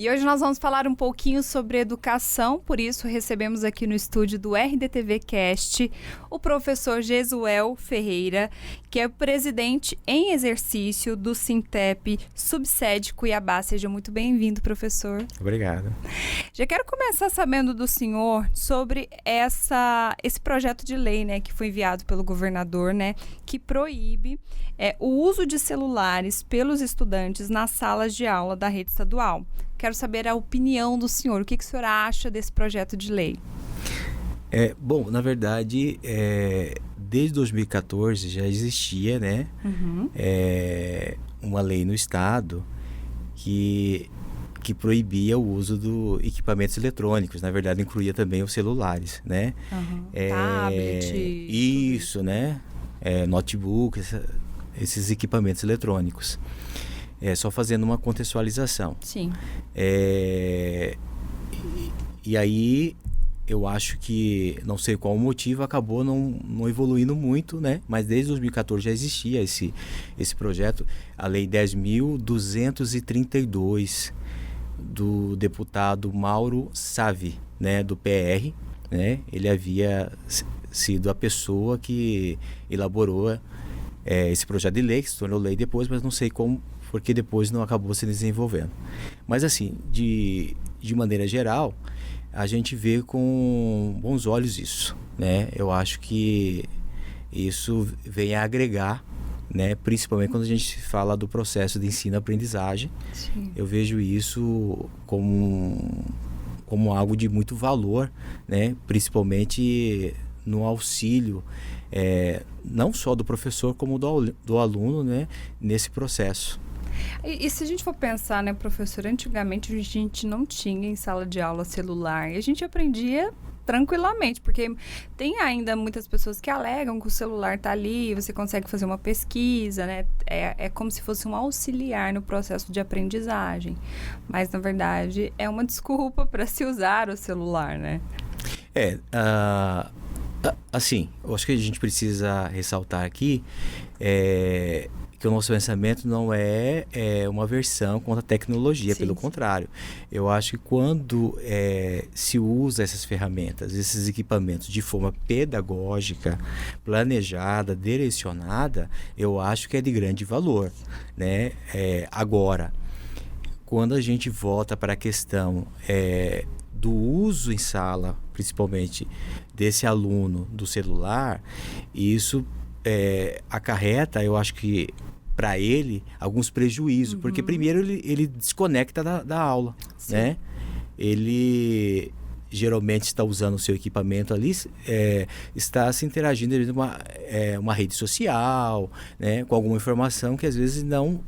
E hoje nós vamos falar um pouquinho sobre educação, por isso recebemos aqui no estúdio do RDTV Cast o professor Jesuel Ferreira, que é presidente em exercício do Sintep Subsede Cuiabá. Seja muito bem-vindo, professor. Obrigado. Já quero começar sabendo do senhor sobre esse projeto de lei, né, que foi enviado pelo governador, né, que proíbe o uso de celulares pelos estudantes nas salas de aula da rede estadual. Quero saber a opinião do senhor. O que o senhor acha desse projeto de lei? Bom, na verdade, desde 2014 já existia, né, uma lei no estado que proibia o uso de equipamentos eletrônicos. Na verdade, incluía também os celulares, né? Tablet. Isso, né? Notebook, esses equipamentos eletrônicos. Só fazendo uma contextualização. Sim. E aí, eu acho que, não sei qual o motivo, acabou não evoluindo muito, né? Mas desde 2014 já existia esse projeto, a Lei 10.232, do deputado Mauro Savi, né? Do PR, né? Ele havia sido a pessoa que elaborou esse projeto de lei, que se tornou lei depois, mas não sei como, porque depois não acabou se desenvolvendo. Mas assim, de maneira geral, a gente vê com bons olhos isso, né? Eu acho que isso vem a agregar, né? Principalmente quando a gente fala do processo de ensino-aprendizagem. Sim. Eu vejo isso como algo de muito valor, né? Principalmente no auxílio, não só do professor, como do aluno, né? Nesse processo. E se a gente for pensar, né, professor, antigamente a gente não tinha em sala de aula celular e a gente aprendia tranquilamente, porque tem ainda muitas pessoas que alegam que o celular está ali, você consegue fazer uma pesquisa, né? É como se fosse um auxiliar no processo de aprendizagem, mas na verdade é uma desculpa para se usar o celular, né? Assim, eu acho que a gente precisa ressaltar aqui que o nosso pensamento não é uma aversão contra a tecnologia, pelo contrário. Eu acho que quando se usa essas ferramentas, esses equipamentos de forma pedagógica, planejada, direcionada, eu acho que é de grande valor, né? Agora, quando a gente volta para a questão do uso em sala, principalmente desse aluno do celular, isso acarreta, eu acho que para ele, alguns prejuízos, porque primeiro ele desconecta da aula, né? Ele geralmente está usando o seu equipamento ali, está se interagindo uma rede social, né? Com alguma informação que às vezes não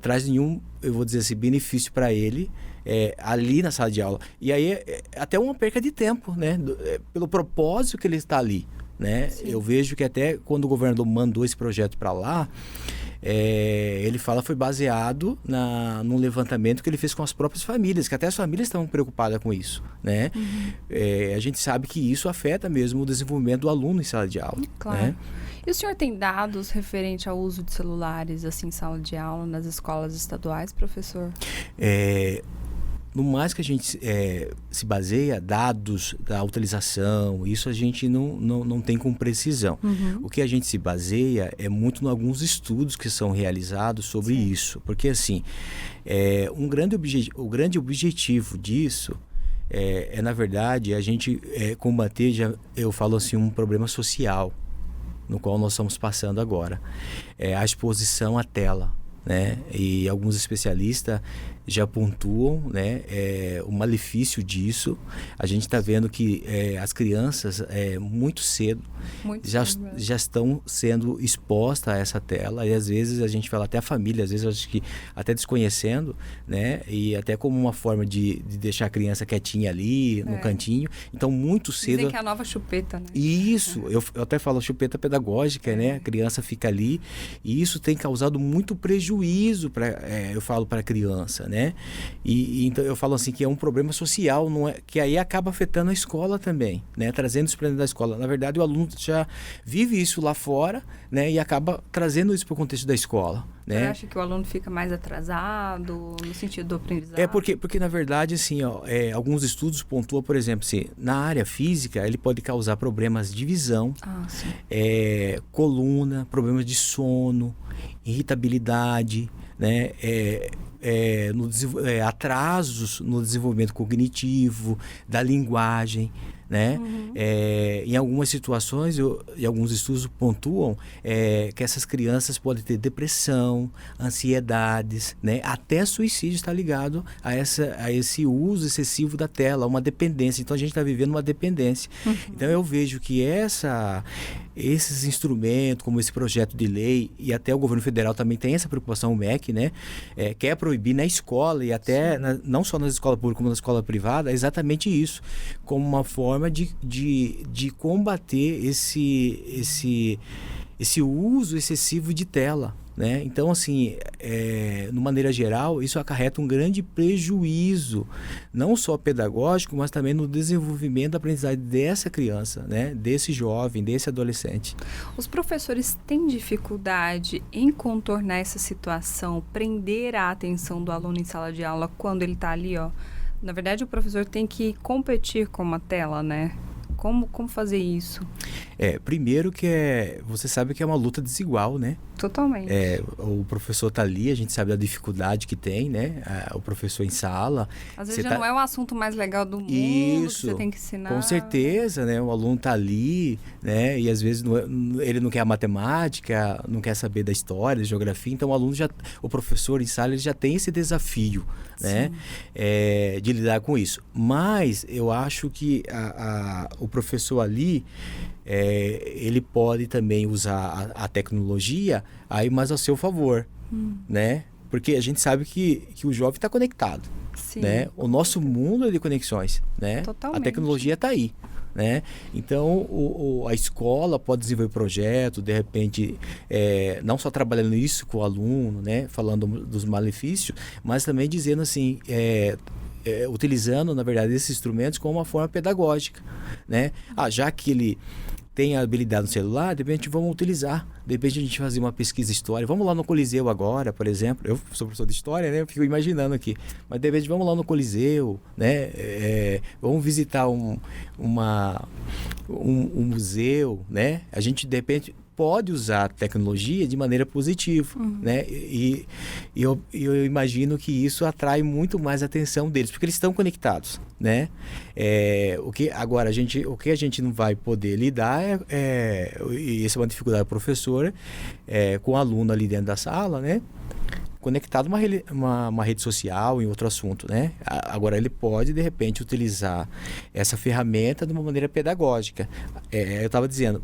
traz nenhum, eu vou dizer assim, benefício para ele ali na sala de aula. E aí até uma perca de tempo, né? Pelo propósito que ele está ali, né? Eu vejo que até quando o governador mandou esse projeto para lá, ele fala que foi baseado num levantamento que ele fez com as próprias famílias, que até as famílias estavam preocupadas com isso, né? A gente sabe que isso afeta mesmo o desenvolvimento do aluno em sala de aula. Claro. Né? E o senhor tem dados referente ao uso de celulares assim, em sala de aula nas escolas estaduais, professor? No mais que a gente se baseia, dados da utilização, isso a gente não tem com precisão. O que a gente se baseia é muito em alguns estudos que são realizados sobre isso. Porque, assim, o grande objetivo disso na verdade, a gente combater, eu falo assim, um problema social no qual nós estamos passando agora. A exposição à tela, né? E alguns especialistas já pontuam, né, o malefício disso. A gente está vendo que as crianças muito cedo já estão sendo expostas a essa tela, e às vezes a gente fala até a família, às vezes acho que até desconhecendo, né, e até como uma forma de deixar a criança quietinha ali no cantinho. Então muito cedo... Dizem que é a nova chupeta, né? Isso, eu até falo chupeta pedagógica, né? A criança fica ali e isso tem causado muito prejuízo eu falo para a criança, né? né? E então eu falo assim que é um problema social, não é, que aí acaba afetando a escola também, né? Trazendo isso para dentro da escola. Na verdade, o aluno já vive isso lá fora, né? E acaba trazendo isso para o contexto da escola, né? Você acha que o aluno fica mais atrasado no sentido do aprendizado? Porque na verdade, assim, ó, alguns estudos pontuam, por exemplo, assim, na área física, ele pode causar problemas de visão, coluna, problemas de sono, irritabilidade, né? Atrasos no desenvolvimento cognitivo, da linguagem, né? Em algumas situações, e alguns estudos pontuam que essas crianças podem ter depressão, ansiedades, né? Até suicídio está ligado a esse uso excessivo da tela, uma dependência. Então a gente está vivendo uma dependência. Então eu vejo que esses instrumentos, como esse projeto de lei, e até o governo federal também tem essa preocupação, o MEC, né? Quer proibir na escola e até não só nas escolas públicas, como na escola privada, é exatamente isso, como uma forma de combater esse uso excessivo de tela, né? Então, assim, de maneira geral, isso acarreta um grande prejuízo, não só pedagógico, mas também no desenvolvimento da aprendizagem dessa criança, né? Desse jovem, desse adolescente. Os professores têm dificuldade em contornar essa situação, prender a atenção do aluno em sala de aula quando ele está ali, ó? Na verdade, o professor tem que competir com uma tela, né? Como fazer isso? Primeiro você sabe que é uma luta desigual, né? Totalmente. O professor está ali, a gente sabe da dificuldade que tem, né? O professor em sala. Às vezes não é o assunto mais legal do mundo que você tem que ensinar. Com certeza, né? O aluno está ali, né? E às vezes ele não quer a matemática, não quer saber da história, da geografia. Então o professor em sala ele já tem esse desafio, né? De lidar com isso. Mas eu acho que o professor ali, ele pode também usar a tecnologia aí mais ao seu favor, né? Porque a gente sabe que o jovem está conectado, né? O nosso mundo é de conexões, né? Totalmente. A tecnologia está aí, né? Então a escola pode desenvolver projeto, de repente, não só trabalhando isso com o aluno, né? Falando dos malefícios, mas também dizendo assim, utilizando, na verdade, esses instrumentos como uma forma pedagógica, né? Já que ele tem a habilidade no celular, de repente vamos utilizar. De repente a gente fazer uma pesquisa histórica. Vamos lá no Coliseu agora, por exemplo. Eu sou professor de história, né? Eu fico imaginando aqui. Mas de repente vamos lá no Coliseu, né? Vamos visitar um museu, né? A gente, de repente, pode usar a tecnologia de maneira positiva, né? E eu imagino que isso atrai muito mais a atenção deles, porque eles estão conectados, né? O que a gente não vai poder lidar e essa é uma dificuldade do professor, com o aluno ali dentro da sala, né? Conectado a uma rede social, em outro assunto, né? Agora ele pode, de repente, utilizar essa ferramenta de uma maneira pedagógica. Eu estava dizendo,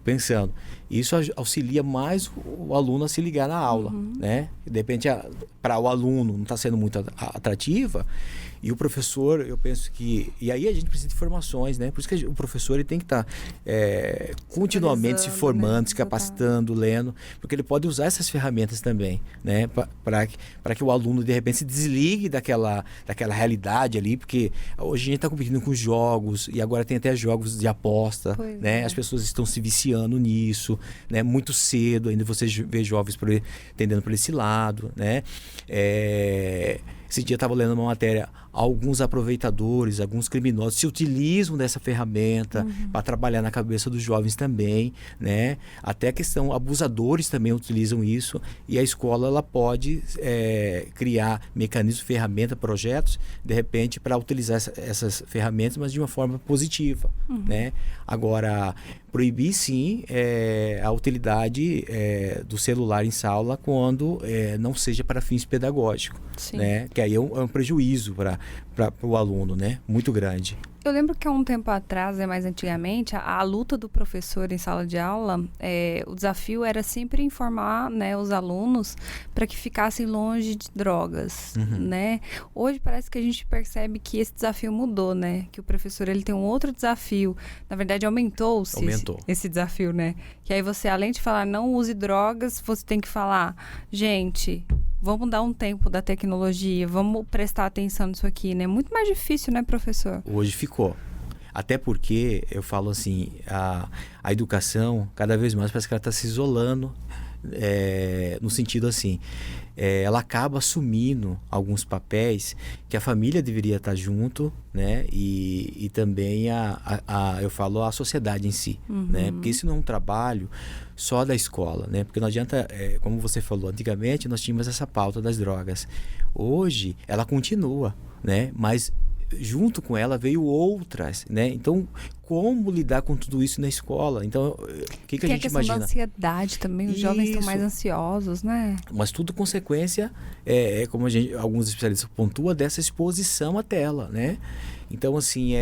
pensando, isso auxilia mais o aluno a se ligar na aula, né? De repente, para o aluno não está sendo muito atrativa, e o professor, eu penso que... E aí a gente precisa de formações, né? Por isso que o professor ele tem que estar continuamente se formando, né? Se capacitando, lendo, porque ele pode usar essas ferramentas também, né? Para que o aluno, de repente, se desligue daquela realidade ali, porque hoje a gente está competindo com jogos, e agora tem até jogos de aposta, né? As pessoas estão se viciando nisso, né? Muito cedo, ainda você vê jovens tendendo por esse lado, né? Esse dia eu estava lendo uma matéria, alguns aproveitadores, alguns criminosos se utilizam dessa ferramenta para trabalhar na cabeça dos jovens também, né? Até a questão, abusadores também utilizam isso, e a escola ela pode criar mecanismos, ferramentas, projetos, de repente, para utilizar essas ferramentas, mas de uma forma positiva, né? Agora, proibir sim a utilidade do celular em sala quando não seja para fins pedagógicos, né? Que aí é um prejuízo para o aluno, né? Muito grande. Eu lembro que há um tempo atrás, mais antigamente, a luta do professor em sala de aula, o desafio era sempre informar, né, os alunos para que ficassem longe de drogas, né? Hoje parece que a gente percebe que esse desafio mudou, né? Que o professor ele tem um outro desafio. Na verdade, aumentou esse desafio, né? Que aí você, além de falar não use drogas, você tem que falar, gente, vamos dar um tempo da tecnologia, vamos prestar atenção nisso aqui, né? Muito mais difícil, né, professor? Hoje ficou. Até porque, eu falo assim, a educação, cada vez mais parece que ela está se isolando, no sentido assim, ela acaba assumindo alguns papéis que a família deveria estar junto, né? E também eu falo a sociedade em si, né? Porque isso não é um trabalho só da escola, né? Porque não adianta, como você falou, antigamente nós tínhamos essa pauta das drogas. Hoje ela continua, né? Mas junto com ela veio outras, né? Então, como lidar com tudo isso na escola? Então, o que a gente imagina? Tem a questão da ansiedade também, os jovens estão mais ansiosos, né? Mas tudo consequência, como alguns especialistas pontuam, dessa exposição à tela, né? Então, assim,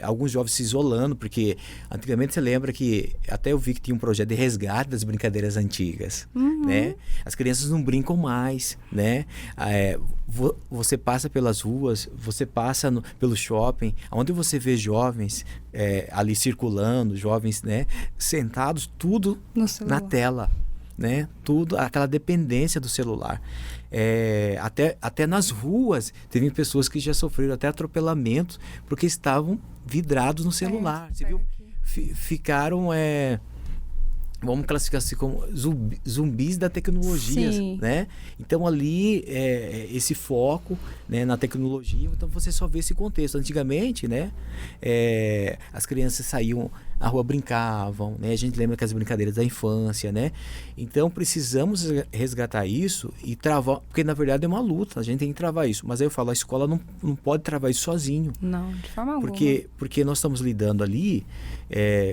alguns jovens se isolando, porque antigamente você lembra que até eu vi que tinha um projeto de resgate das brincadeiras antigas, né? As crianças não brincam mais, né? Você passa pelas ruas, você passa pelo shopping, onde você vê jovens ali circulando, jovens, né, sentados, tudo na tela, né? Tudo, aquela dependência do celular. Até nas ruas, teve pessoas que já sofreram até atropelamentos porque estavam vidrados no celular. Você viu? Ficaram... vamos classificar assim como zumbis da tecnologia, né? Então ali esse foco, né, na tecnologia, então você só vê esse contexto. Antigamente, né, as crianças saíam à rua, brincavam, né? A gente lembra que as brincadeiras da infância, né? Então precisamos resgatar isso e travar, porque na verdade é uma luta, a gente tem que travar isso. Mas aí eu falo, a escola não pode travar isso sozinho. Não, de forma alguma. Porque nós estamos lidando ali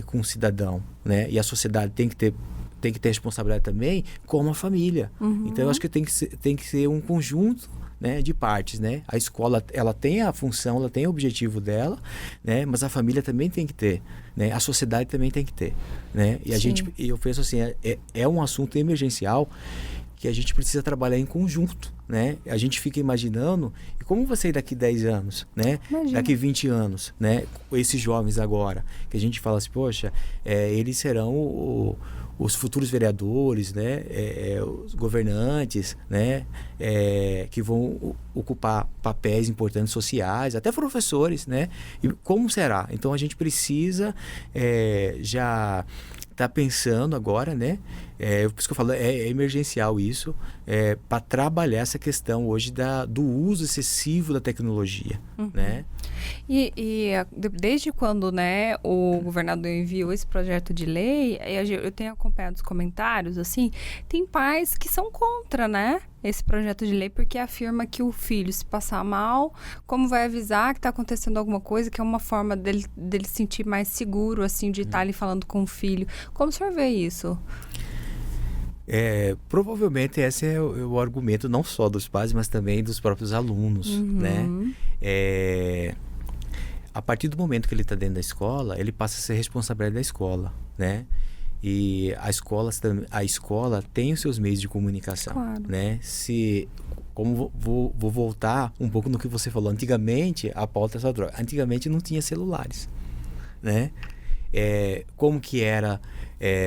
com um cidadão, né? E a sociedade tem que ter responsabilidade também como a família. Então eu acho que tem que ser um conjunto, né, de partes, né? A escola, ela tem a função, ela tem o objetivo dela, né? Mas a família também tem que ter, né? A sociedade também tem que ter, né? E eu penso assim, é um assunto emergencial que a gente precisa trabalhar em conjunto, né? A gente fica imaginando, e como vai ser daqui 10 anos, né? Imagina. Daqui 20 anos, né? Esses jovens agora, que a gente fala assim, poxa, eles serão os futuros vereadores, né? Os governantes, né? Que vão ocupar papéis importantes sociais, até professores, né? E como será? Então a gente precisa já tá pensando agora, né? Por isso que eu falo, é emergencial isso, para trabalhar essa questão hoje do uso excessivo da tecnologia, né? E desde quando, né, o governador enviou esse projeto de lei, eu tenho acompanhado os comentários, assim, tem pais que são contra, né, esse projeto de lei, porque afirma que o filho, se passar mal, como vai avisar que está acontecendo alguma coisa, que é uma forma dele se sentir mais seguro, assim, de estar ali falando com o filho. Como o senhor vê isso? Provavelmente esse é o argumento não só dos pais, mas também dos próprios alunos, né? A partir do momento que ele está dentro da escola, ele passa a ser responsabilidade da escola, né? E a escola tem os seus meios de comunicação, claro, né? Como vou voltar um pouco no que você falou, antigamente a pauta era droga, antigamente não tinha celulares, né? Como que era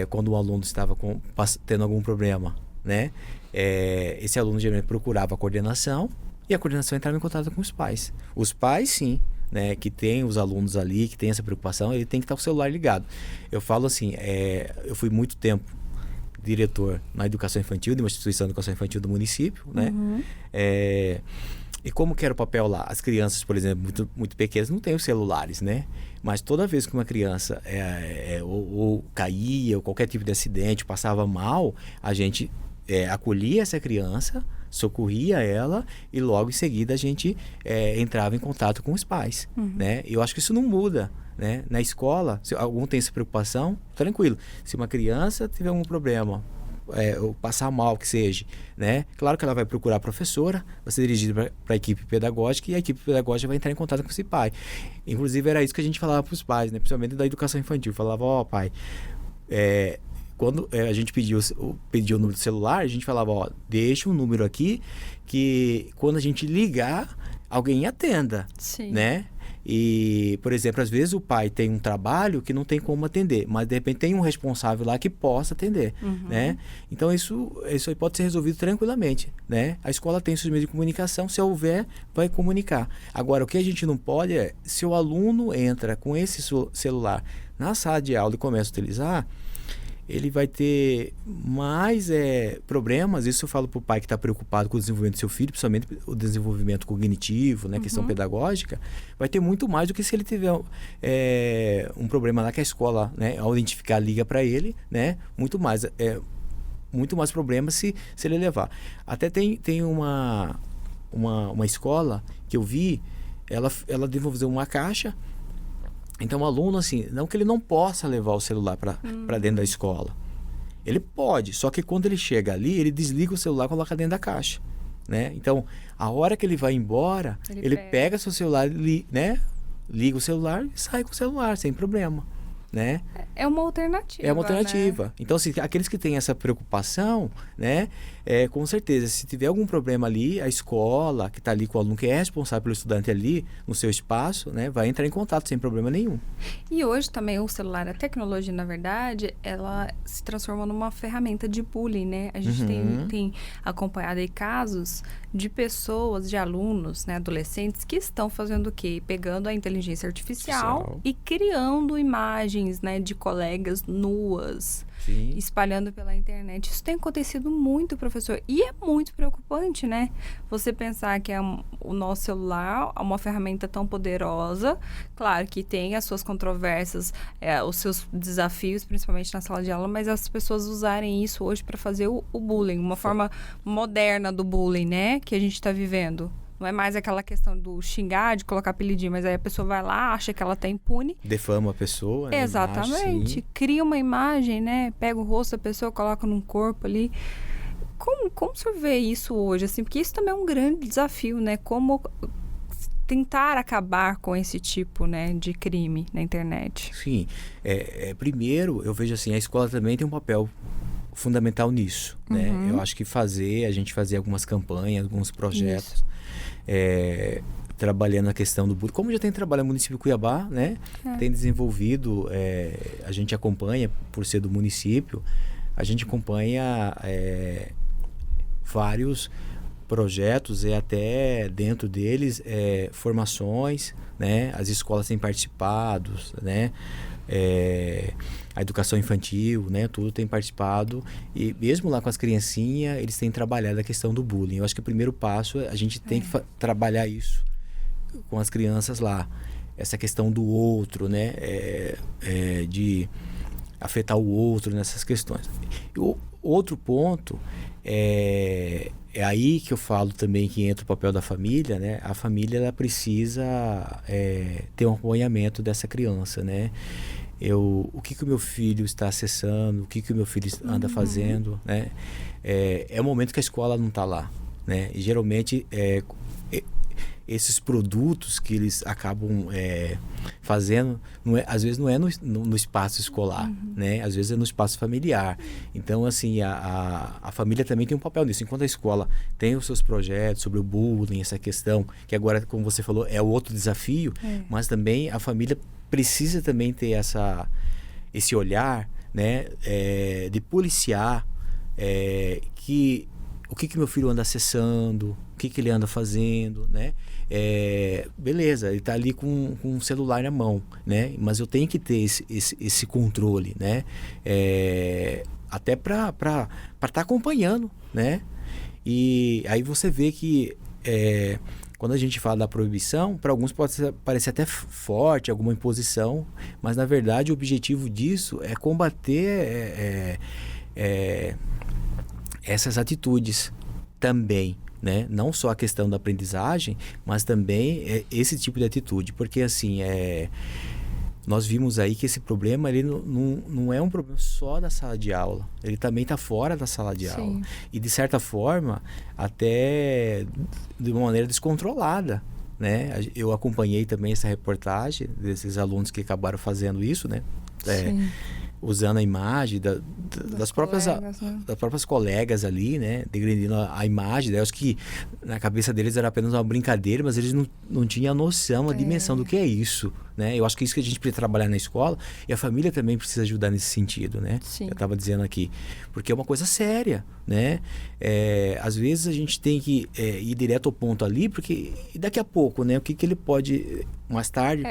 quando um aluno estava tendo algum problema, né? Esse aluno geralmente procurava a coordenação e a coordenação entrava em contato com os pais. Os pais, sim, né, que tem os alunos ali, que tem essa preocupação, ele tem que estar com o celular ligado. Eu falo assim, eu fui muito tempo diretor na educação infantil, de uma instituição de educação infantil do município, né? E como que era o papel lá? As crianças, por exemplo, muito, muito pequenas, não têm os celulares, né? Mas toda vez que uma criança ou caía, ou qualquer tipo de acidente, passava mal, a gente acolhia essa criança, socorria ela e logo em seguida a gente entrava em contato com os pais, né? Eu acho que isso não muda, né? Na escola, se algum tem essa preocupação, tranquilo. Se uma criança tiver algum problema, ou passar mal, que seja, né? Claro que ela vai procurar a professora, vai ser dirigida para a equipe pedagógica e a equipe pedagógica vai entrar em contato com esse pai. Inclusive era isso que a gente falava para os pais, né? Principalmente da educação infantil. Falava, pai, quando a gente pediu o número do celular, a gente falava, deixa um número aqui que quando a gente ligar, alguém atenda, sim, né? E, por exemplo, às vezes o pai tem um trabalho que não tem como atender, mas de repente tem um responsável lá que possa atender, né? Então isso aí pode ser resolvido tranquilamente, né? A escola tem seus meios de comunicação, se houver, vai comunicar. Agora, o que a gente não pode é, se o aluno entra com esse celular na sala de aula e começa a utilizar, ele vai ter mais problemas. Isso eu falo para o pai que está preocupado com o desenvolvimento do seu filho, principalmente o desenvolvimento cognitivo, né, questão pedagógica, vai ter muito mais do que se ele tiver um problema lá que a escola, né, ao identificar, liga para ele, né, muito mais problemas se ele levar. Até tem uma escola que eu vi, ela desenvolveu uma caixa. Então, o aluno, assim, não que ele não possa levar o celular para dentro da escola. Ele pode, só que quando ele chega ali, ele desliga o celular e coloca dentro da caixa, né? Então, a hora que ele vai embora, ele pega seu celular, né? Liga o celular e sai com o celular, sem problema, né? É uma alternativa. É uma alternativa. Né? Então, assim, aqueles que têm essa preocupação, né? Com certeza, se tiver algum problema ali, a escola que está ali com o aluno, que é responsável pelo estudante ali, no seu espaço, né? Vai entrar em contato sem problema nenhum. E hoje também o celular, a tecnologia, na verdade, ela se transforma numa ferramenta de bullying, né? A gente tem acompanhado aí casos de pessoas, de alunos, né? Adolescentes, que estão fazendo o quê? Pegando a inteligência artificial e criando imagens, né? De colegas nuas. Sim. Espalhando pela internet. Isso tem acontecido muito, professor. E é muito preocupante, né? Você pensar que o nosso celular é uma ferramenta tão poderosa. Claro que tem as suas controvérsias, os seus desafios, principalmente na sala de aula, mas as pessoas usarem isso hoje para fazer o bullying. Uma forma moderna do bullying, né? Que a gente está vivendo. Não é mais aquela questão do xingar, de colocar apelidinho, mas aí a pessoa vai lá, acha que ela tá impune. Defama a pessoa, né? Exatamente. Imagem, cria uma imagem, né? Pega o rosto da pessoa, coloca num corpo ali. Como o senhor vê isso hoje? Assim, porque isso também é um grande desafio, né? Como tentar acabar com esse tipo, né, de crime na internet. Sim. Primeiro, eu vejo assim, a escola também tem um papel fundamental nisso, né? Eu acho que a gente fazer algumas campanhas, alguns projetos, trabalhando a questão do bullying, como já tem trabalho no município de Cuiabá, né? Tem desenvolvido, a gente acompanha, por ser do município, a gente acompanha vários projetos e até dentro deles formações, né? As escolas têm participado, né? A educação infantil, né? Tudo tem participado e mesmo lá com as criancinhas eles têm trabalhado a questão do bullying. Eu acho que o primeiro passo a gente tem que trabalhar isso com as crianças lá, essa questão do outro, né? De afetar o outro nessas questões. E o outro ponto é aí que eu falo também que entra o papel da família, né? A família ela precisa ter um acompanhamento dessa criança, né? O que o meu filho está acessando, o que o meu filho anda fazendo, né? É o momento que a escola não está lá, né? E geralmente esses produtos que eles acabam fazendo, às vezes não é no espaço escolar, né? Às vezes é no espaço familiar. Então, assim, a família também tem um papel nisso. Enquanto a escola tem os seus projetos sobre o bullying, essa questão, que agora, como você falou, é outro desafio, mas também a família precisa também ter esse olhar, né? De policiar o que meu filho anda acessando, o que ele anda fazendo, né? Beleza, ele está ali com um celular na mão, né? Mas eu tenho que ter esse controle, né? Até para estar acompanhando, né? E aí você vê que quando a gente fala da proibição, para alguns pode parecer até forte, alguma imposição, mas na verdade o objetivo disso é combater essas atitudes também, né? Não só a questão da aprendizagem, mas também esse tipo de atitude, porque assim, nós vimos aí que esse problema ele não é um problema só da sala de aula, ele também está fora da sala de aula e de certa forma até de uma maneira descontrolada, né? Eu acompanhei também essa reportagem desses alunos que acabaram fazendo isso, né? usando a imagem das próprias colegas ali, né? Degredindo a imagem delas, que na cabeça deles era apenas uma brincadeira, mas eles não tinham a noção, a dimensão do que é isso, né? Eu acho que é isso que a gente precisa trabalhar na escola, e a família também precisa ajudar nesse sentido, né? Sim. Eu estava dizendo aqui, porque é uma coisa séria, né? Às vezes a gente tem que ir direto ao ponto ali, porque daqui a pouco, né? O que ele pode, mais tarde,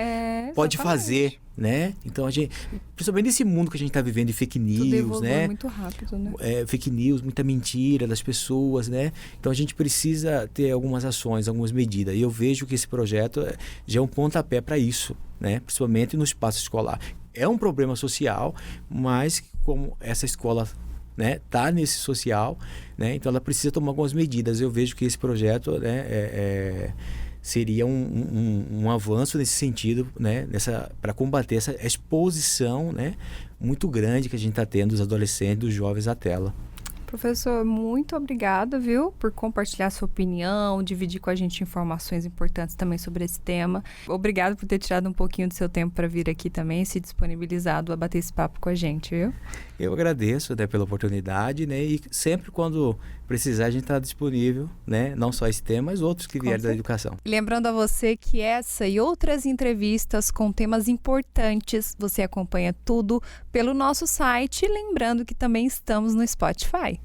pode fazer, né? Então a gente, principalmente nesse mundo que a gente está vivendo de fake news, tudo evolui né? muito rápido, né? Fake news, muita mentira das pessoas, né? Então a gente precisa ter algumas ações, algumas medidas. E eu vejo que esse projeto já é um pontapé para isso, né? Principalmente no espaço escolar. É um problema social, mas como essa escola, né, tá nesse social, né? Então ela precisa tomar algumas medidas. Eu vejo que esse projeto, né, seria um avanço nesse sentido, né, para combater essa exposição, né, muito grande que a gente está tendo dos adolescentes, dos jovens à tela. Professor, muito obrigada, viu, por compartilhar sua opinião, dividir com a gente informações importantes também sobre esse tema. Obrigado por ter tirado um pouquinho do seu tempo para vir aqui também e se disponibilizado a bater esse papo com a gente, viu? Eu agradeço, né, pela oportunidade, né, e sempre quando precisar a gente está disponível, né, não só esse tema, mas outros que vierem da educação. Lembrando a você que essa e outras entrevistas com temas importantes, você acompanha tudo pelo nosso site, lembrando que também estamos no Spotify.